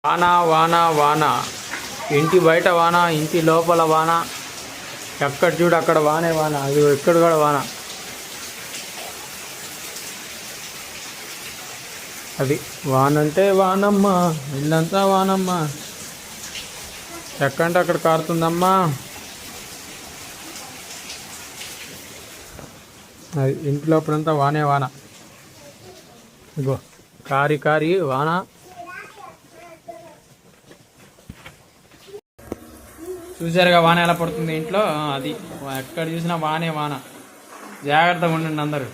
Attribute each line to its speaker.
Speaker 1: వాన వాన వాన, ఇంటి బయట వాన, ఇంటి లోపల వాన, ఎక్కడ చూడు అక్కడ వానే వాన, అది ఎక్కడ కూడా వాన. అది వాన అంటే వానమ్మ, ఇల్లంతా వానమ్మ, ఎక్కంటే అక్కడ కారుతుందమ్మా. అది ఇంటి లోపలంతా వానే వాన. ఇగో కారి కారి వాన. చూసారుగా వాన ఎలా పడుతుంది ఇంట్లో. అది ఎక్కడ చూసినా వానే వాన. జాగ్రత్తగా ఉండండి అందరూ.